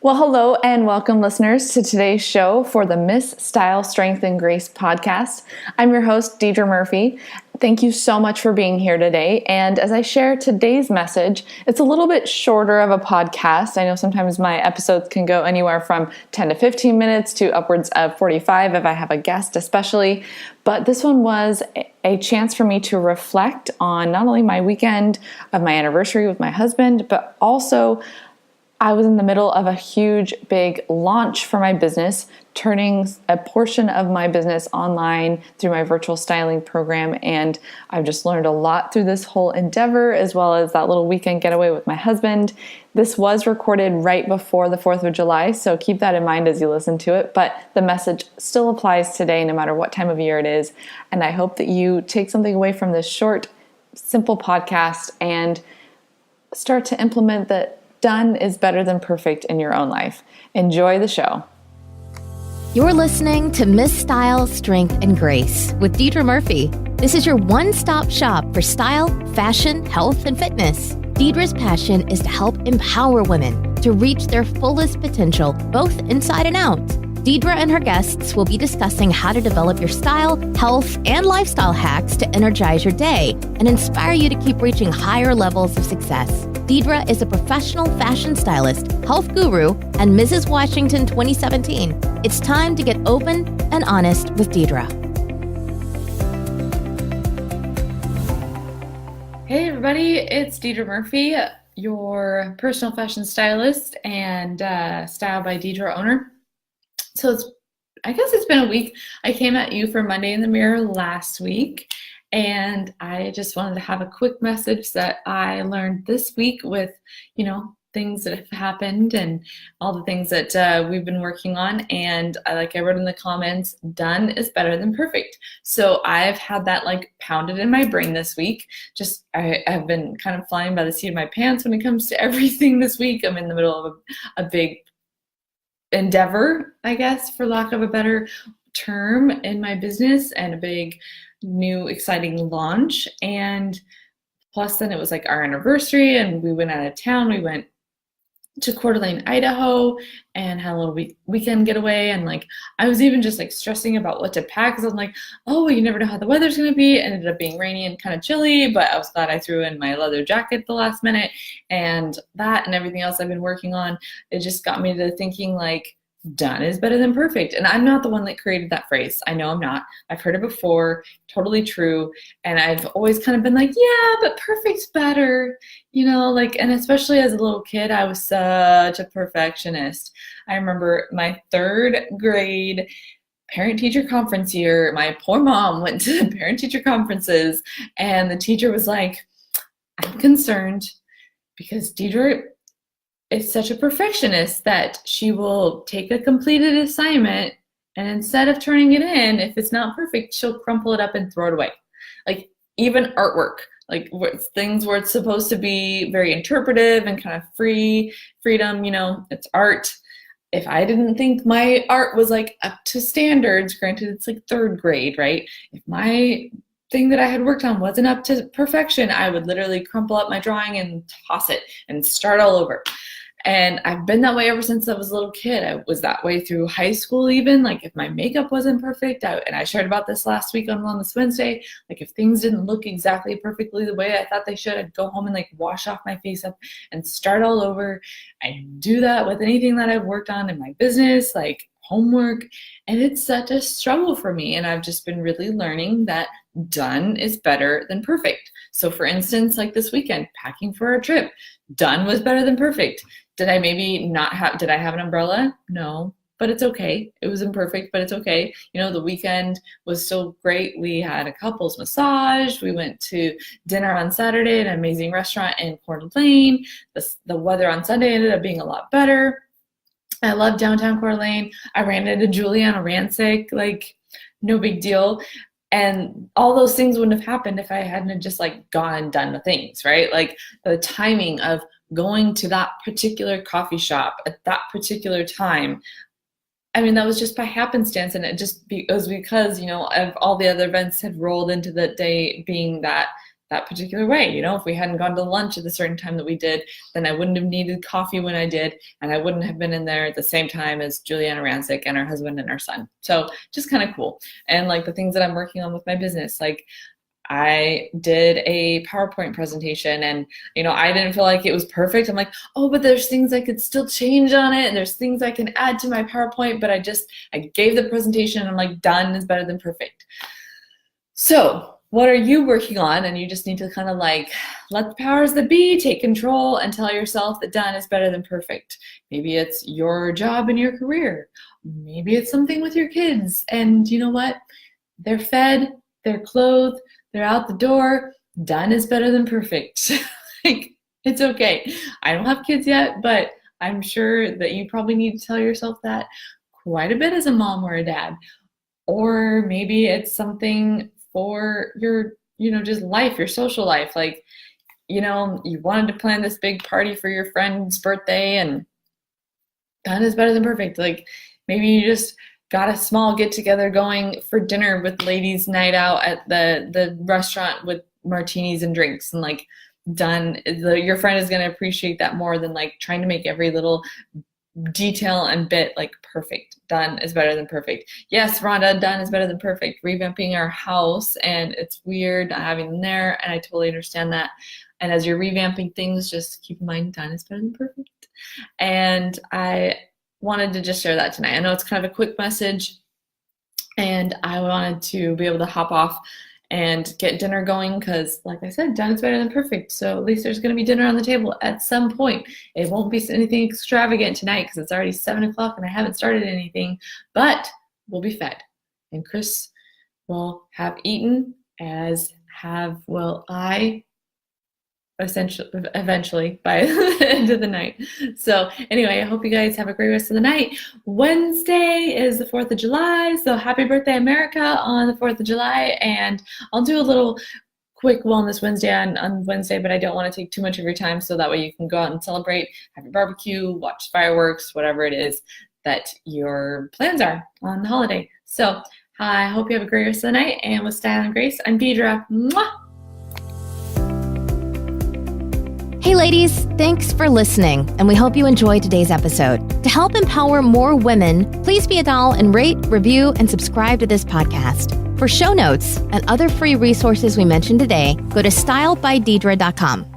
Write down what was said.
Well, hello and welcome, listeners, to today's show for the Miss Style, Strength, and Grace podcast. I'm your host, Deidra Murphy. Thank you so much for being here today. And as I share today's message, it's a little bit shorter of a podcast. I know sometimes my episodes can go anywhere from 10 to 15 minutes to upwards of 45 if I have a guest especially. But this one was a chance for me to reflect on not only my weekend of my anniversary with my husband, but also I was in the middle of a huge, big launch for my business, turning a portion of my business online through my virtual styling program. And I've just learned a lot through this whole endeavor, as well as that little weekend getaway with my husband. This was recorded right before the 4th of July, so keep that in mind as you listen to it. But the message still applies today, no matter what time of year it is. And I hope that you take something away from this short, simple podcast and start to implement that done is better than perfect in your own life. Enjoy the show. You're listening to Miss Style, Strength, and Grace with Deidra Murphy. This is your one-stop shop for style, fashion, health, and fitness. Deidra's passion is to help empower women to reach their fullest potential, both inside and out. Deidra and her guests will be discussing how to develop your style, health, and lifestyle hacks to energize your day and inspire you to keep reaching higher levels of success. Deidra is a professional fashion stylist, health guru, and Mrs. Washington 2017. It's time to get open and honest with Deidra. Hey everybody, it's Deidra Murphy, your personal fashion stylist and Style by Deidra owner. So I guess it's been a week. I came at you for Monday in the Mirror last week, and I just wanted to have a quick message that I learned this week with, things that have happened and all the things that we've been working on. And like I wrote in the comments, done is better than perfect. So I've had that pounded in my brain this week. I've been kind of flying by the seat of my pants when it comes to everything this week. I'm in the middle of a big endeavor, I guess, for lack of a better term, in my business, and a big new exciting launch. And plus then it was our anniversary and we went out of town. We went to Coeur d'Alene, Idaho, and had a little weekend getaway. And I was even just stressing about what to pack, because I'm oh, well, you never know how the weather's going to be. It ended up being rainy and kind of chilly, but I was glad I threw in my leather jacket at the last minute. And that and everything else I've been working on, it just got me to thinking done is better than perfect. And I'm not the one that created that phrase. I know I'm not. I've heard it before, totally true. And I've always kind of been yeah, but perfect's better, and especially as a little kid, I was such a perfectionist. I remember my 3rd grade parent-teacher conference year, my poor mom went to the parent-teacher conferences, and the teacher was I'm concerned because Deidra is such a perfectionist that she will take a completed assignment, and instead of turning it in, if it's not perfect, she'll crumple it up and throw it away. Even artwork, things where it's supposed to be very interpretive and kind of freedom, it's art. If I didn't think my art was up to standards, granted it's 3rd grade, right? If my thing that I had worked on wasn't up to perfection, I would literally crumple up my drawing and toss it and start all over. And I've been that way ever since I was a little kid. I was that way through high school even. If my makeup wasn't perfect, and I shared about this last week on Wellness Wednesday, if things didn't look exactly perfectly the way I thought they should, I'd go home and wash off my face up and start all over. I do that with anything that I've worked on in my business, homework, and it's such a struggle for me. And I've just been really learning that done is better than perfect. So for instance, this weekend, packing for our trip, done was better than perfect. Did I have an umbrella? No, but it's okay. It was imperfect, but it's okay. The weekend was still great. We had a couples massage. We went to dinner on Saturday at an amazing restaurant in Coeur d'Alene. The weather on Sunday ended up being a lot better. I love downtown Coeur d'Alene. I ran into Juliana Rancic, no big deal. And all those things wouldn't have happened if I hadn't just gone and done the things, right? The timing of going to that particular coffee shop at that particular time. That was just by happenstance, and it was because, of all the other events had rolled into the day being that that particular way. If we hadn't gone to lunch at the certain time that we did, then I wouldn't have needed coffee when I did, and I wouldn't have been in there at the same time as Juliana Rancic and her husband and our son. So just kind of cool. And like the things that I'm working on with my business, like I did a PowerPoint presentation and, I didn't feel like it was perfect. I'm like, oh, but there's things I could still change on it. And there's things I can add to my PowerPoint, but I gave the presentation and I'm like, done is better than perfect. So what are you working on? And you just need to kind of like let the powers that be take control and tell yourself that done is better than perfect. Maybe it's your job and your career. Maybe it's something with your kids. And you know what? They're fed, they're clothed, they're out the door. Done is better than perfect. Like, it's okay. I don't have kids yet, but I'm sure that you probably need to tell yourself that quite a bit as a mom or a dad. Or maybe it's something for your, just life, your social life. Like, you wanted to plan this big party for your friend's birthday and done is better than perfect. Like, maybe you just got a small get together going for dinner with ladies' night out at the restaurant with martinis and drinks, and like done. Your friend is going to appreciate that more than like trying to make every little detail and bit like perfect. Done is better than perfect. Yes, Rhonda, done is better than perfect. Revamping our house, and it's weird not having them there, and I totally understand that. And as you're revamping things, just keep in mind done is better than perfect. And I wanted to just share that tonight. I know it's kind of a quick message, and I wanted to be able to hop off and get dinner going because, like I said, done is better than perfect. So at least there's going to be dinner on the table at some point. It won't be anything extravagant tonight because it's already 7 o'clock and I haven't started anything, but we'll be fed. And Chris will have eaten, as will I, eventually by the end of the night. So anyway, I hope you guys have a great rest of the night. Wednesday is the 4th of July, so happy birthday America on the 4th of July. And I'll do a little quick Wellness Wednesday on Wednesday, but I don't want to take too much of your time, so that way you can go out and celebrate, have your barbecue, watch fireworks, whatever it is that your plans are on the holiday. So I hope you have a great rest of the night, and with Style and Grace, I'm Deidra. Mwah! Hey ladies, thanks for listening, and we hope you enjoyed today's episode. To help empower more women, please be a doll and rate, review, and subscribe to this podcast. For show notes and other free resources we mentioned today, go to stylebydeidra.com.